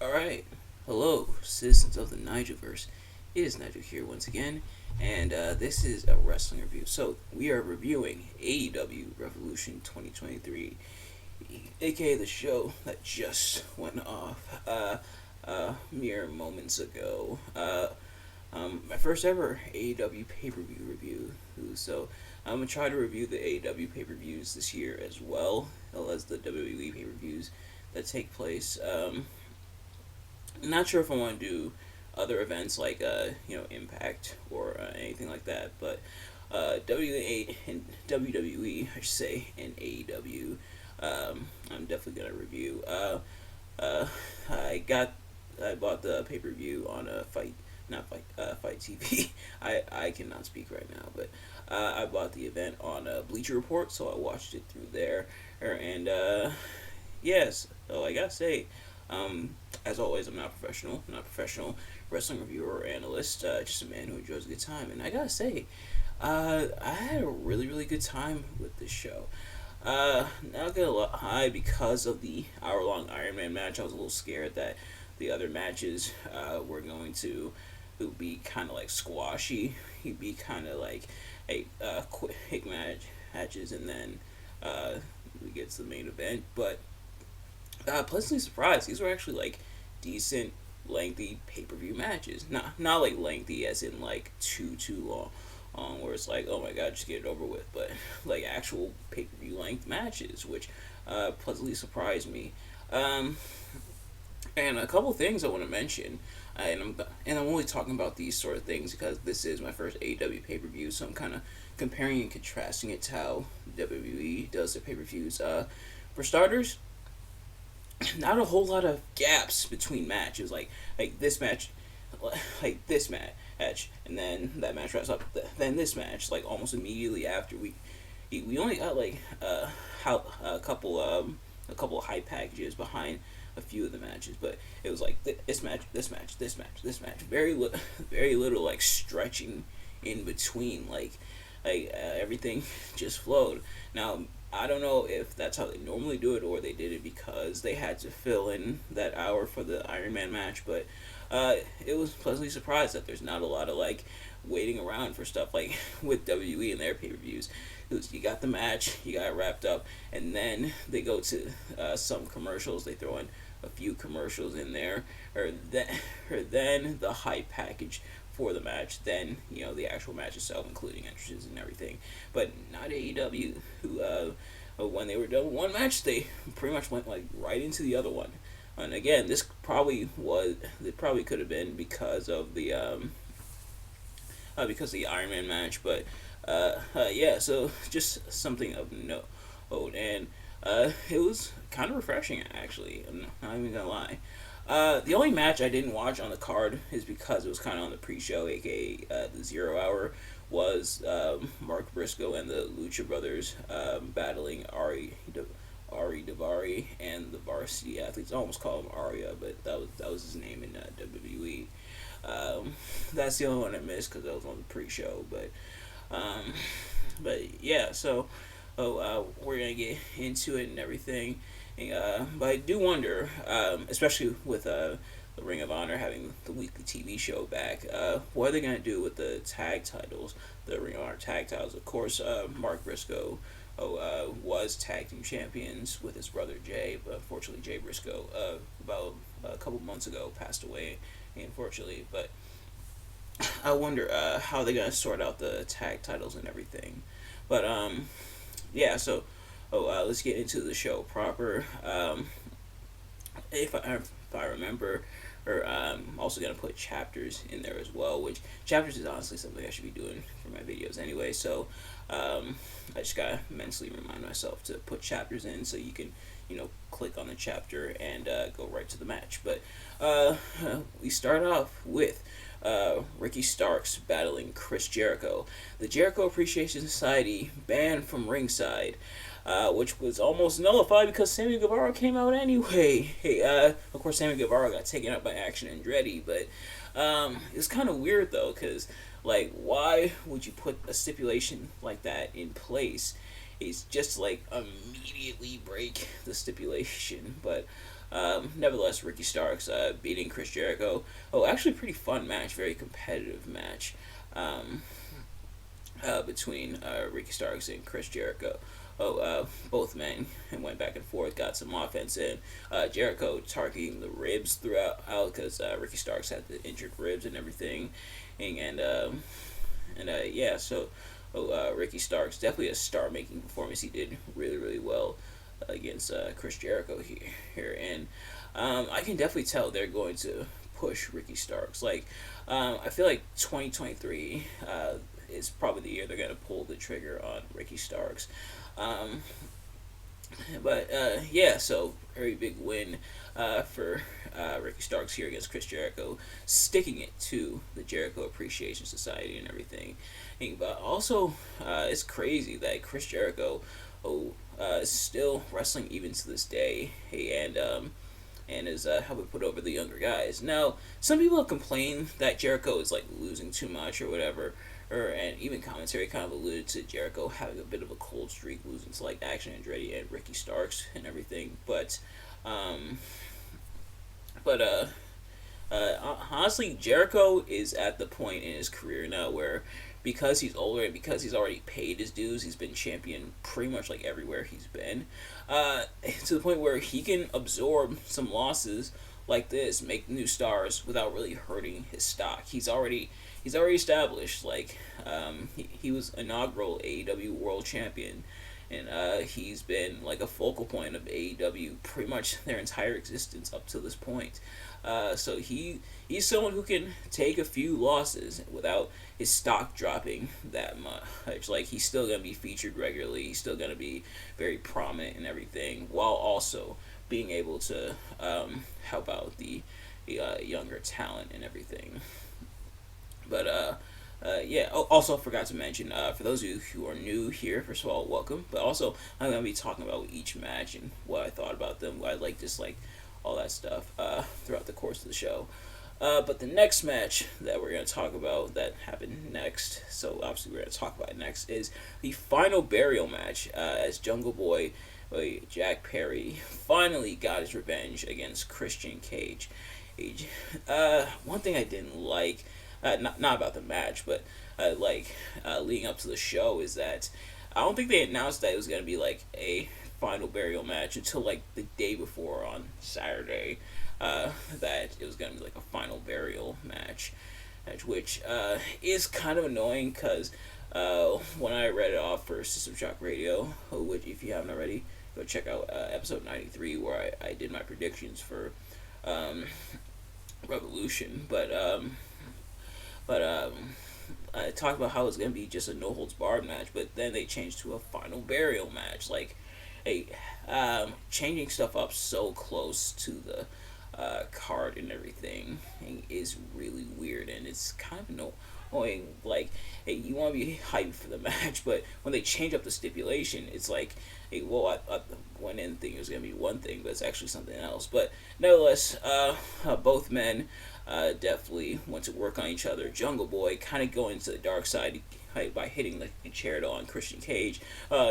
Alright, hello, citizens of the Nigelverse. It is Nigel here once again, and this is a wrestling review. So, we are reviewing AEW Revolution 2023, aka the show that just went off mere moments ago. My first ever AEW pay per view review. So, I'm going to try to review the AEW pay per views this year as well as the WWE pay per views that take place. Not sure if I want to do other events like Impact or anything like that, but WA and WWE, I should say, and AEW, I'm definitely gonna review. Uh, I bought the pay per view on a Fight TV. I cannot speak right now, but I bought the event on Bleacher Report, so I watched it through there, and yes, so I gotta say. As always, I'm not professional. I'm not a professional wrestling reviewer or analyst. Just a man who enjoys a good time. And I gotta say, I had a really, really good time with this show. Not gonna lie, because of the hour-long Iron Man match, I was a little scared that the other matches were going to be kind of like squashy. He'd be kind of like quick matches, and then we get to the main event. But pleasantly surprised. These were actually like decent, lengthy pay per view matches. Not like lengthy as in like too long, where it's like, oh my god, just get it over with. But like actual pay per view length matches, which pleasantly surprised me. And a couple things I want to mention. I'm only talking about these sort of things because this is my first AEW pay per view, so I'm kind of comparing and contrasting it to how WWE does their pay per views. For starters, not a whole lot of gaps between matches. Like this match, like this match, and then that match wraps up. Then this match, like almost immediately after. We only got like a couple of hype packages behind a few of the matches, but it was like this match, this match, this match, this match. Very little like stretching in between. Everything just flowed. Now I don't know if that's how they normally do it or they did it because they had to fill in that hour for the Iron Man match, but it was pleasantly surprised that there's not a lot of like waiting around for stuff like with WWE and their pay-per-views. You got the match, you got it wrapped up, and then they go to some commercials. They throw in a few commercials in there, or then the hype package for the match, then the actual match itself, including entrances and everything. But not AEW, who when they were done with one match, they pretty much went like right into the other one. And again, it probably could have been because of the Iron Man match, but yeah. So just something of note, and it was kind of refreshing actually. I'm not even gonna lie. The only match I didn't watch on the card is because it was kind of on the pre-show, aka the 0 hour, was Mark Briscoe and the Lucha Brothers battling Ari Daivari and the Varsity Athletes. I almost called him Aria, but that was his name in WWE. That's the only one I missed because that was on the pre-show. But yeah, so we're gonna get into it and everything. But I do wonder, especially with the Ring of Honor having the weekly TV show back, what are they going to do with the tag titles, the Ring of Honor tag titles? Of course, Mark Briscoe was tag team champions with his brother Jay, but unfortunately Jay Briscoe about a couple months ago passed away, unfortunately. But I wonder how they're going to sort out the tag titles and everything. But yeah, so let's get into the show proper. If I remember, or I'm also gonna put chapters in there as well. Which chapters is honestly something I should be doing for my videos anyway. So I just gotta mentally remind myself to put chapters in so you can click on the chapter and go right to the match. But we start off with Ricky Starks battling Chris Jericho. The Jericho Appreciation Society banned from ringside, which was almost nullified because Sammy Guevara came out anyway. Hey, of course, Sammy Guevara got taken out by Action Andretti, but it's kind of weird though, because like, why would you put a stipulation like that in place? It's just like immediately break the stipulation, but Nevertheless, Ricky Starks beating Chris Jericho. Oh, actually, pretty fun match, very competitive match. Between Ricky Starks and Chris Jericho. Both men went back and forth, got some offense in. Jericho targeting the ribs throughout because Ricky Starks had the injured ribs and everything, yeah. So Ricky Starks definitely a star-making performance. He did really really well against Chris Jericho here, and I can definitely tell they're going to push Ricky Starks. I feel like 2023 is probably the year they're going to pull the trigger on Ricky Starks. Yeah, so very big win for Ricky Starks here against Chris Jericho, sticking it to the Jericho Appreciation Society and everything. But also, it's crazy that Chris Jericho is still wrestling even to this day, and is helping put over the younger guys. Now, some people have complained that Jericho is losing too much or whatever, and even commentary kind of alluded to Jericho having a bit of a cold streak, losing to Action Andretti and Ricky Starks and everything. Honestly, Jericho is at the point in his career now where, because he's older and because he's already paid his dues, he's been champion pretty much everywhere he's been, to the point where he can absorb some losses like this, make new stars without really hurting his stock. He's already established. He was inaugural AEW World Champion, and he's been a focal point of AEW pretty much their entire existence up to this point. So he's someone who can take a few losses without his stock dropping that much. He's still gonna be featured regularly. He's still gonna be very prominent and everything, while also being able to help out the younger talent and everything. Yeah. Also, forgot to mention, for those of you who are new here, first of all, welcome. But also, I'm gonna be talking about each match and what I thought about them, what I like, dislike, all that stuff throughout the course of the show. But the next match that we're going to talk about that happened next, so obviously we're going to talk about it next, is the final burial match as Jungle Boy Jack Perry finally got his revenge against Christian Cage. One thing I didn't like, not about the match, but leading up to the show, is that I don't think they announced that it was going to be a final burial match until the day before on Saturday, that it was gonna be a final burial match, which is kind of annoying because when I read it off for System Shock Radio, which if you haven't already, go check out episode 93 where I did my predictions for Revolution, I talked about how it's gonna be just a no holds barred match, but then they changed to a final burial match. Changing stuff up so close to the card and everything is really weird, and it's kind of annoying. Hey, you want to be hyped for the match, but when they change up the stipulation, it's hey, well, I went in thinking it was going to be one thing, but it's actually something else. But nevertheless, both men definitely went to work on each other. Jungle Boy kind of going to the dark side by hitting the chair on Christian Cage.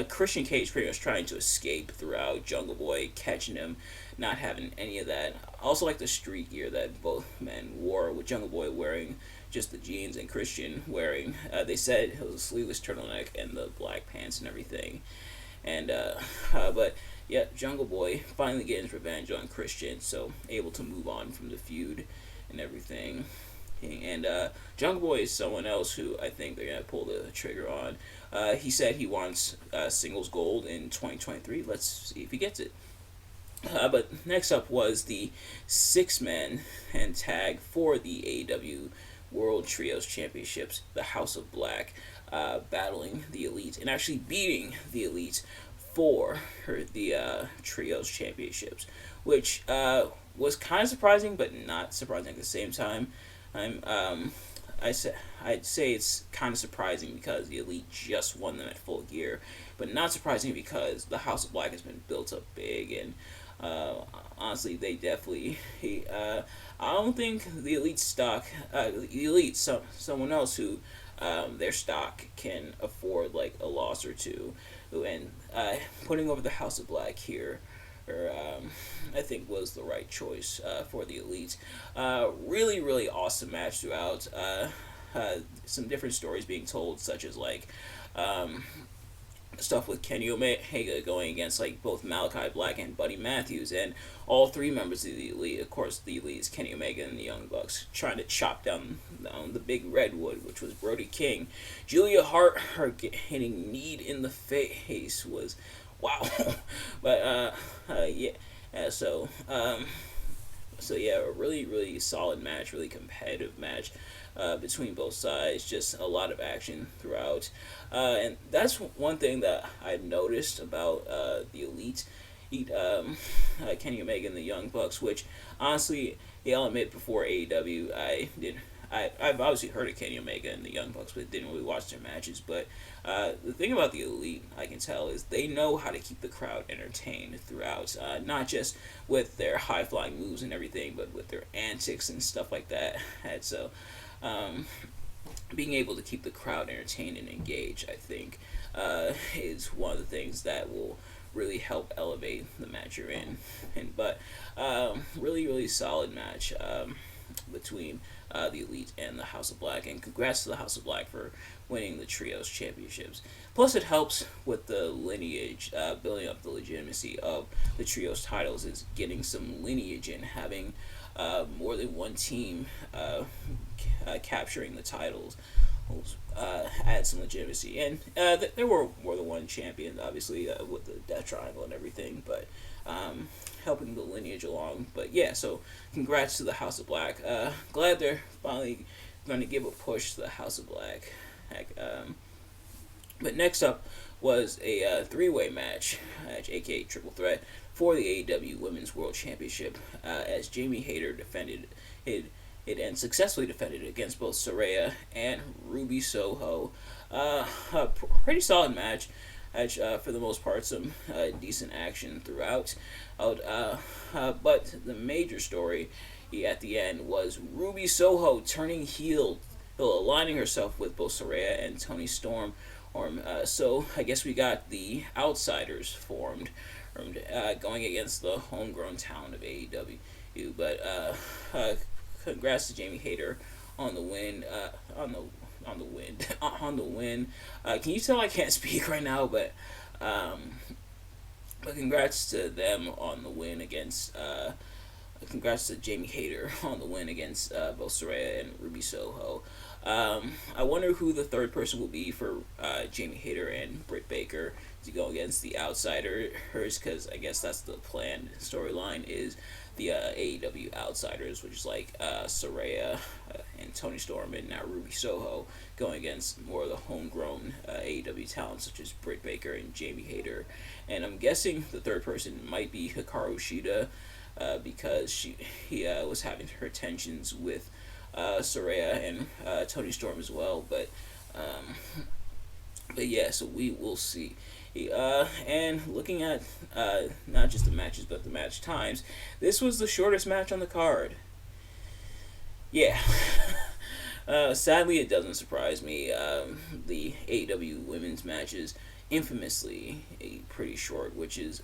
Christian Cage pretty much trying to escape throughout. Jungle Boy catching him, not having any of that. I also like the street gear that both men wore, with Jungle Boy wearing just the jeans and Christian wearing, they said it was a sleeveless turtleneck and the black pants and everything. But yeah, Jungle Boy finally getting his revenge on Christian, so able to move on from the feud and everything. And Jungle Boy is someone else who I think they're going to pull the trigger on. He said he wants singles gold in 2023. Let's see if he gets it. But next up was the 6-man and tag for the AEW World Trios Championships, the House of Black, battling the Elite and actually beating the Elite for the Trios Championships, which was kind of surprising, but not surprising at the same time. I'd say it's kind of surprising because the Elite just won them at Full Gear, but not surprising because the House of Black has been built up big, and honestly, they definitely. I don't think the Elite stock, the Elite, someone else who their stock can afford a loss or two, and putting over the House of Black here I think was the right choice for the Elite. Really, really awesome match throughout. Some different stories being told, such as like stuff with Kenny Omega going against like both Malachi Black and Buddy Matthews, and all three members of the Elite. Of course, the Elite is Kenny Omega and the Young Bucks trying to chop down the big redwood, which was Brody King. Julia Hart, her hitting Need in the face was wow, but yeah. So yeah, a really really solid match, really competitive match. Between both sides, just a lot of action throughout, and that's one thing that I've noticed about the Elite, Kenny Omega and the Young Bucks, which honestly, yeah, I'll admit before AEW, I've obviously heard of Kenny Omega and the Young Bucks, but didn't really watch their matches. But the thing about the Elite, I can tell, is they know how to keep the crowd entertained throughout, not just with their high flying moves and everything, but with their antics and stuff like that. And so being able to keep the crowd entertained and engaged, I think, is one of the things that will really help elevate the match you're in. But really, really solid match between the Elite and the House of Black. And congrats to the House of Black for winning the Trios Championships. Plus, it helps with the lineage, building up the legitimacy of the Trios titles, is getting some lineage in, having more than one team capturing the titles add some legitimacy. And there were more than one champion, obviously, with the Death Triangle and everything, but helping the lineage along. But yeah, so congrats to the House of Black. Glad they're finally going to give a push to the House of Black. But next up was a three-way match, aka Triple Threat, for the AEW Women's World Championship, as Jamie Hayter defended it and successfully defended it against both Saraya and Ruby Soho. A pretty solid match. For the most part, some decent action throughout. But the major story at the end was Ruby Soho turning heel, aligning herself with both Saraya and Toni Storm. So I guess we got the Outsiders formed, going against the homegrown talent of AEW. But congrats to Jamie Hayter on the win. On the win. Can you tell I can't speak right now? But congrats to them on the win against. Congrats to Jamie Hayter on the win against both Saraya and Ruby Soho. I wonder who the third person will be for Jamie Hayter and Britt Baker to go against the Outsiders, because I guess that's the planned storyline, is the AEW Outsiders, which is like Saraya and Toni Storm, and now Ruby Soho going against more of the homegrown AEW talent, such as Britt Baker and Jamie Hayter. And I'm guessing the third person might be Hikaru Shida, because he was having her tensions with Saraya and Toni Storm as well. But yeah, so we will see. And looking at not just the matches but the match times, this was the shortest match on the card. Yeah. Sadly, it doesn't surprise me. The AEW women's matches infamously pretty short, which is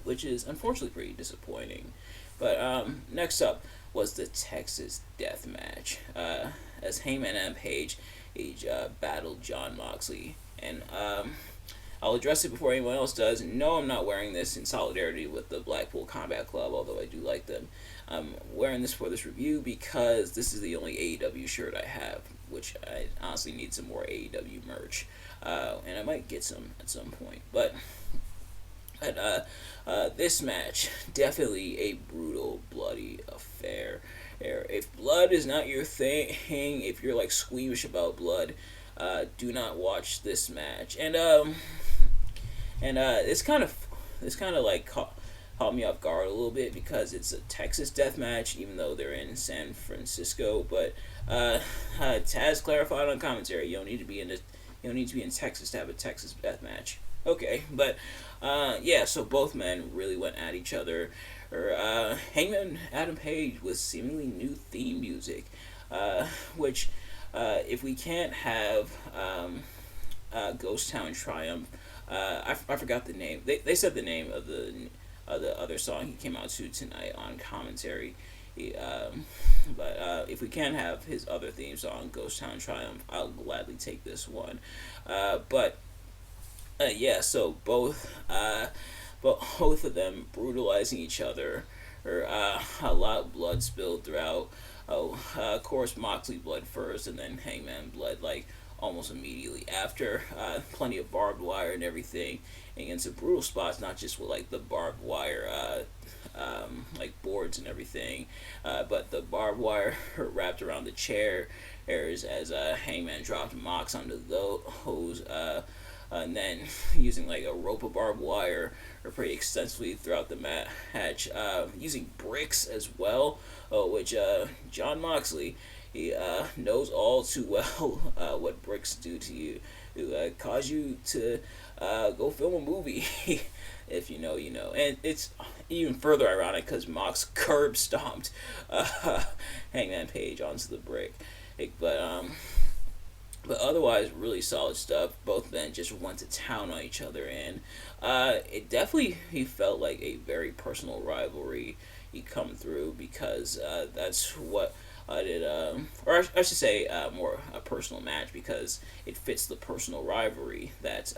unfortunately pretty disappointing. But next up was the Texas Death Match, as Hangman and Page battled Jon Moxley. And I'll address it before anyone else does. No, I'm not wearing this in solidarity with the Blackpool Combat Club, although I do like them. I'm wearing this for this review because this is the only AEW shirt I have, which I honestly need some more AEW merch. And I might get some at some point. But this match, definitely a brutal, bloody affair. If blood is not your thing, if you're like squeamish about blood, do not watch this match. And it's kind of like caught me off guard a little bit because it's a Texas death match, even though they're in San Francisco. But Taz clarified on commentary, you don't need to be in Texas to have a Texas death match. Okay, but yeah, so both men really went at each other. Hangman Adam Page with seemingly new theme music, which if we can't have Ghost Town Triumph, I forgot the name. They said the name of the other song he came out to tonight on commentary. But if we can have his other theme song, Ghost Town Triumph, I'll gladly take this one. But yeah, so both of them brutalizing each other, or a lot of blood spilled throughout. Of course, Moxley bled first, and then Hangman bled like almost immediately after. Plenty of barbed wire and everything, and some brutal spots, not just with like the barbed wire, like boards and everything, but the barbed wire wrapped around the chair as Hangman dropped Mox onto those. And then using like a rope of barbed wire pretty extensively throughout the match, using bricks as well, which Jon Moxley, he knows all too well what bricks do to you, to cause you to go film a movie. If you know, you know. And it's even further ironic because Mox curb stomped Hangman Page onto the brick. But otherwise, really solid stuff. Both men just went to town on each other, and it definitely he felt like a very personal rivalry he come through, because that's what I did, or I should say more a personal match, because it fits the personal rivalry that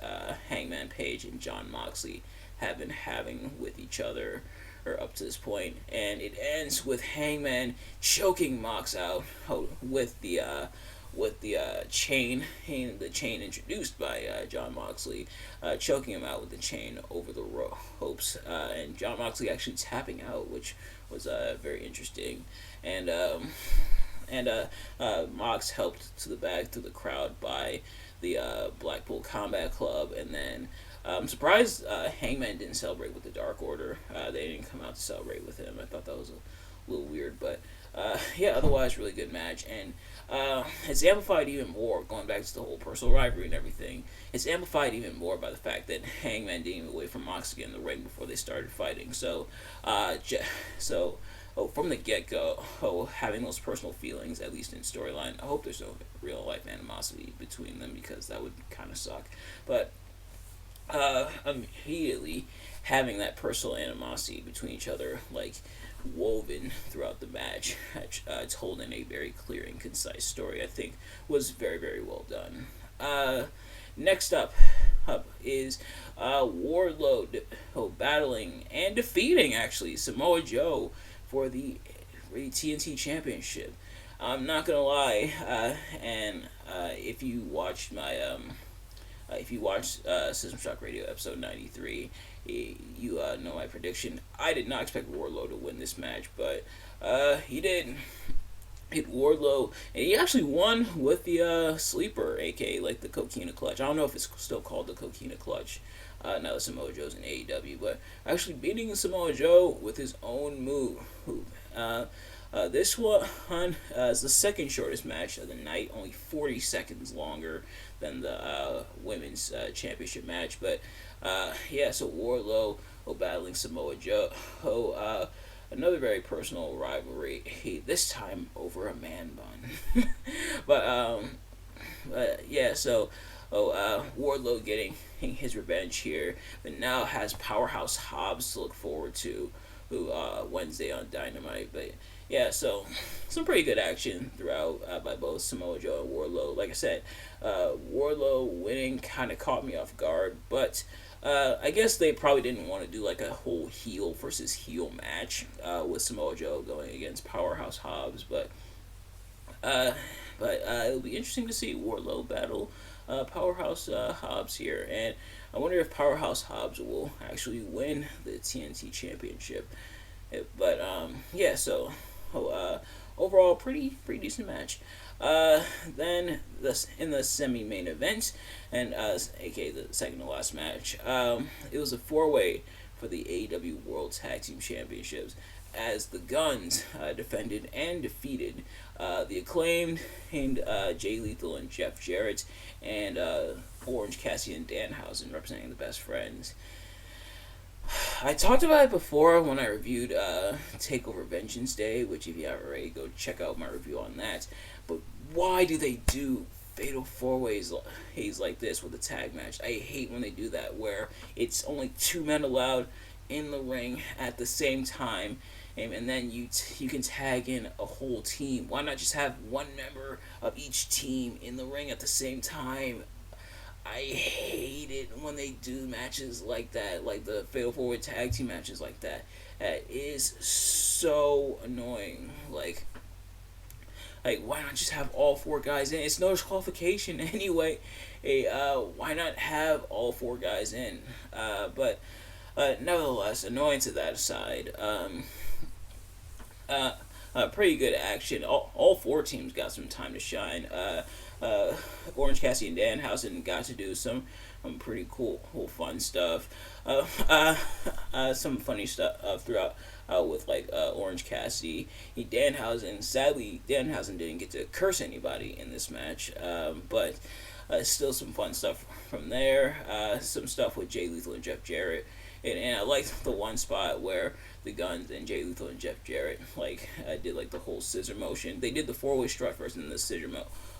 Hangman Page and Jon Moxley have been having with each other, or up to this point, and it ends with Hangman choking Mox out with the chain, the chain introduced by Jon Moxley, choking him out with the chain over the ropes, and Jon Moxley actually tapping out, which was very interesting, and Mox helped to the back through the crowd by the Blackpool Combat Club, and then I'm surprised Hangman didn't celebrate with the Dark Order. They didn't come out to celebrate with him. I thought that was a little weird, but yeah, otherwise really good match, and it's amplified even more, going back to the whole personal rivalry and everything. It's amplified even more by the fact that Hangman didn't even wait for Mox to get in the ring before they started fighting. So, from the get-go, having those personal feelings, at least in storyline, I hope there's no real-life animosity between them, because that would kind of suck. But immediately having that personal animosity between each other, like, woven throughout the match, told in a very clear and concise story, I think was very, very well done. Next up is Wardlow battling and defeating, actually, Samoa Joe for the TNT Championship. I'm not gonna lie, and if you watched my System Shock Radio episode 93, you know my prediction. I did not expect Wardlow to win this match, but he did. Hit Wardlow, and he actually won with the sleeper, aka like the Coquina Clutch. I don't know if it's still called the Coquina Clutch now that Samoa Joe's in AEW, but actually beating Samoa Joe with his own move. This one is the second shortest match of the night, only 40 seconds longer than the women's championship match. But yeah, so Wardlow battling Samoa Joe. Another very personal rivalry. This time over a man bun. but yeah, so Wardlow getting his revenge here, but now has Powerhouse Hobbs to look forward to Wednesday on Dynamite. But yeah, so some pretty good action throughout by both Samoa Joe and Wardlow. Like I said, Wardlow winning kind of caught me off guard, but I guess they probably didn't want to do like a whole heel versus heel match with Samoa Joe going against Powerhouse Hobbs, but it'll be interesting to see Wardlow battle Powerhouse Hobbs here, and I wonder if Powerhouse Hobbs will actually win the TNT Championship. But yeah, so overall pretty decent match. Then in the semi-main event, and aka the second to last match, it was a 4-way for the AEW World Tag Team Championships, as the Guns defended and defeated the Acclaimed and Jay Lethal and Jeff Jarrett, and Orange Cassidy and Danhuasen representing the Best Friends. I talked about it before when I reviewed TakeOver Vengeance Day, which if you haven't already, go check out my review on that. But why do they do fatal 4-ways like this with a tag match? I hate when they do that, where it's only 2 men allowed. in the ring at the same time, and then you can tag in a whole team. Why not just have one member of each team in the ring at the same time? I hate it when they do matches like that, like the fatal forward tag team matches like that. That is so annoying. Like, why not just have all four guys in? It's no disqualification anyway. Hey, why not have all four guys in? But nevertheless, annoying to that aside. Pretty good action. All four teams got some time to shine. Orange Cassidy and Danhuasen got to do some pretty cool, fun stuff. Some funny stuff throughout with Orange Cassidy. Sadly, Danhuasen didn't get to curse anybody in this match, but still some fun stuff from there. Some stuff with Jay Lethal and Jeff Jarrett. And I liked the one spot where the Guns and Jay Lethal and Jeff Jarrett did the whole scissor motion. They did the 4-way strut first and the scissor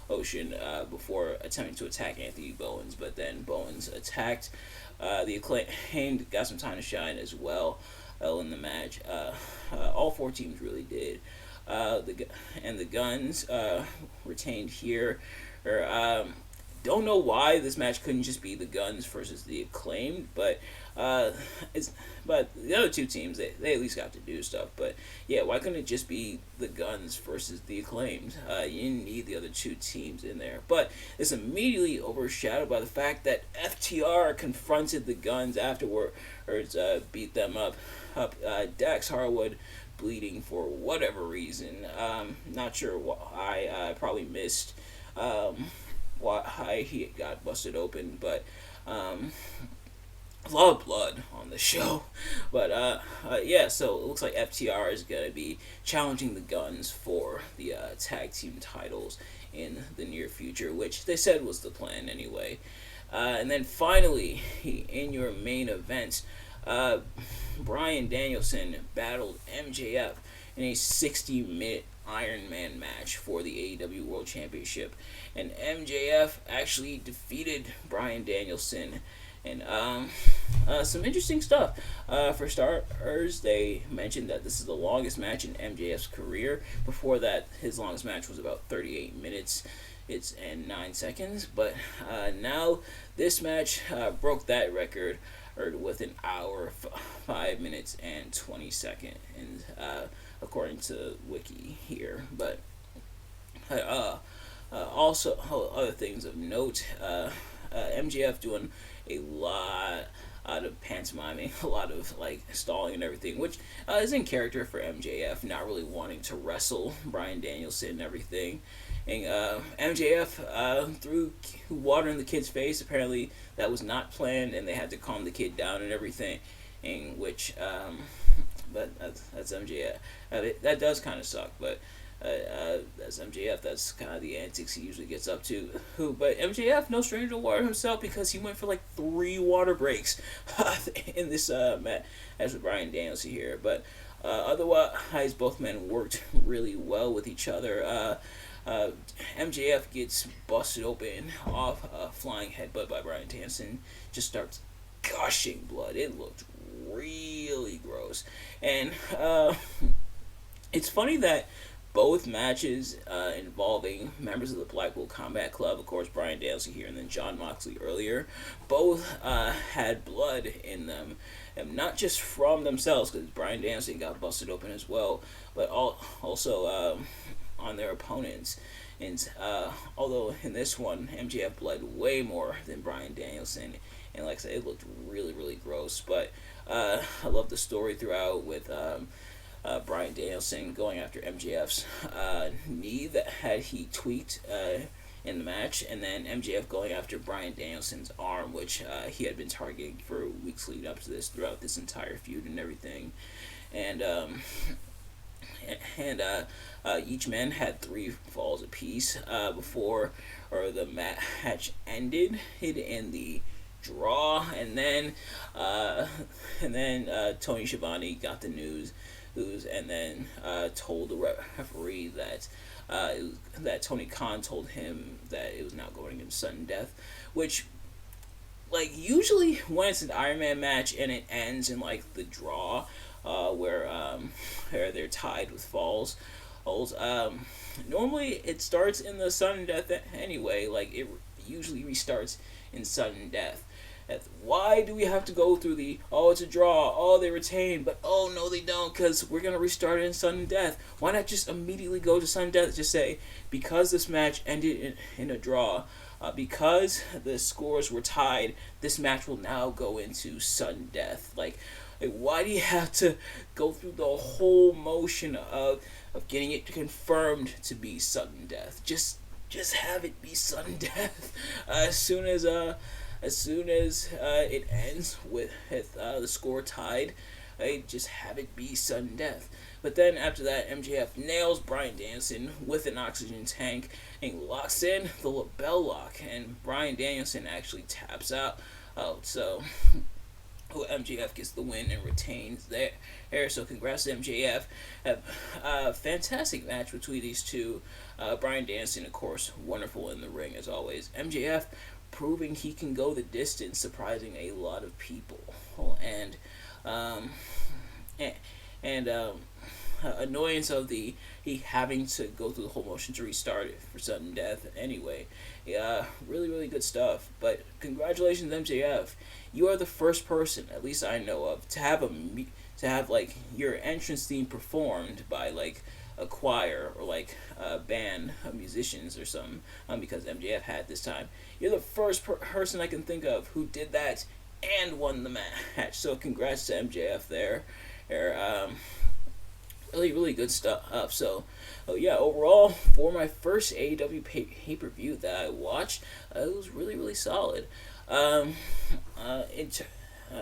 motion before attempting to attack Anthony Bowens, but then Bowens attacked. The Acclaimed got some time to shine as well in the match. All four teams really did. The Guns retained here. Don't know why this match couldn't just be the Guns versus the Acclaimed, but the other two teams they at least got to do stuff. But yeah, why couldn't it just be the Guns versus the Acclaimed? You didn't need the other two teams in there. But it's immediately overshadowed by the fact that FTR confronted the Guns afterwards, beat them up. Dax Harwood bleeding for whatever reason. Not sure why. I probably missed why he got busted open, but a lot of blood on the show. But yeah, so it looks like FTR is going to be challenging the Guns for the tag team titles in the near future, which they said was the plan anyway. And then finally, in your main event, Bryan Danielson battled MJF in a 60-minute Iron Man match for the AEW World Championship. And MJF actually defeated Bryan Danielson. And some interesting stuff. For starters, they mentioned that this is the longest match in MJF's career. Before that, his longest match was about 38 minutes and 9 seconds. But now this match broke that record with an hour, 5 minutes, and 20 seconds, according to Wiki here. But also, other things of note, MJF doing a lot of pantomiming, a lot of stalling and everything, which is in character for MJF, not really wanting to wrestle Bryan Danielson and everything. And MJF threw water in the kid's face. Apparently that was not planned, and they had to calm the kid down and everything. In which, but that's MJF. That does kind of suck, but that's MJF. That's kind of the antics he usually gets up to. But MJF, no stranger to water himself, because he went for 3 water breaks in this match as with Bryan Danielson here. But otherwise, both men worked really well with each other. MJF gets busted open off a flying headbutt by Bryan Danielson. Just starts gushing blood. It looked really gross. And it's funny that both matches involving members of the Blackpool Combat Club, of course Bryan Danielson here and then Jon Moxley earlier, both had blood in them. And not just from themselves, because Bryan Danielson got busted open as well, but also on their opponents. And although in this one MJF bled way more than Bryan Danielson, and like I said, it looked really, really gross. But I love the story throughout with Bryan Danielson going after MJF's knee that he tweaked in the match, and then MJF going after Bryan Danielson's arm, which he had been targeting for weeks leading up to this, throughout this entire feud and everything. And each man had 3 falls apiece before the match ended in the draw, and then Tony Schiavone got the news, and then told the referee that Tony Khan told him that it was now going into sudden death, which, like usually when it's an Iron Man match and it ends in like the draw, where they're tied with falls. Normally it starts in the sudden death anyway. Like it usually restarts in sudden death. Why do we have to go through it's a draw, they retain, but no they don't, because we're going to restart it in sudden death? Why not just immediately go to sudden death? Just say, because this match ended in a draw, because the scores were tied, this match will now go into sudden death. Like, why do you have to go through the whole motion of getting it confirmed to be sudden death? Just have it be sudden death. As soon as it ends with the score tied, just have it be sudden death. But then after that, MJF nails Bryan Danielson with an oxygen tank and locks in the label lock, and Bryan Danielson actually taps out. So MJF gets the win and retains there. So congrats to MJF. Fantastic match between these two. Bryan Danielson, of course, wonderful in the ring as always. MJF proving he can go the distance, surprising a lot of people. And annoyance of he having to go through the whole motion to restart it for sudden death anyway. Really, really good stuff. But congratulations, MJF. You are the first person, at least I know of, to have like your entrance theme performed by like a choir or like a band of musicians or something, because MJF had this time. You're the first person I can think of who did that and won the match. So congrats to MJF there. Really, really good stuff. So, overall, for my first AEW pay-per-view that I watched, it was really, really solid.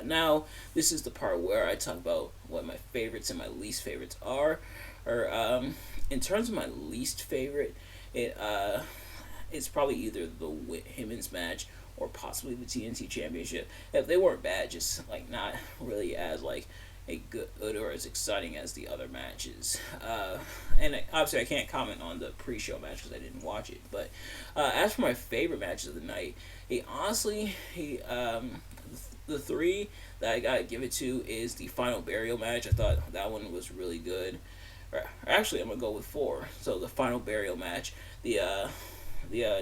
Now, this is the part where I talk about what my favorites and my least favorites are. In terms of my least favorite, it's probably either the women's match or possibly the TNT Championship. If they weren't bad, just like not really as like a good or as exciting as the other matches. And obviously I can't comment on the pre-show match because I didn't watch it. But as for my favorite matches of the night, honestly, the three that I gotta give it to is the Final Burial match. I thought that one was really good. Actually, I'm gonna go with 4. So the Final Burial match, the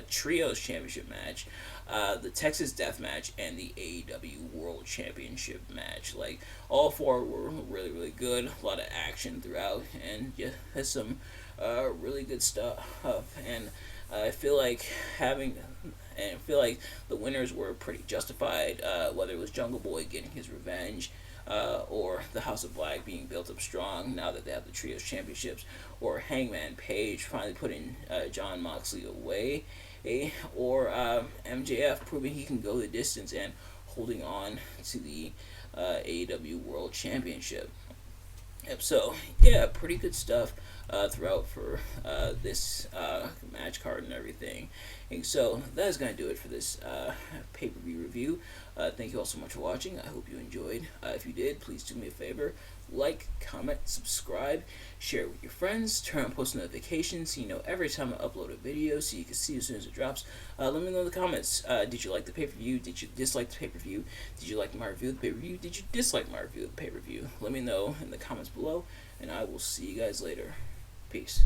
Trios Championship match, the Texas Death match, and the AEW World Championship match. Like, all 4 were really, really good. A lot of action throughout, and has some really good stuff. And I feel like the winners were pretty justified. Whether it was Jungle Boy getting his revenge, or the House of Black being built up strong now that they have the Trios Championships, or Hangman Page finally putting John Moxley away, or MJF proving he can go the distance and holding on to the AEW World Championship. So, pretty good stuff throughout for this match card and everything. And so, that is going to do it for this pay-per-view review. Thank you all so much for watching. I hope you enjoyed. If you did, please do me a favor. Like, comment, subscribe, share it with your friends, turn on post notifications so you know every time I upload a video so you can see as soon as it drops. Let me know in the comments, did you like the pay-per-view? Did you dislike the pay-per-view? Did you like my review of the pay-per-view? Did you dislike my review of the pay-per-view? Let me know in the comments below, and I will see you guys later. Peace.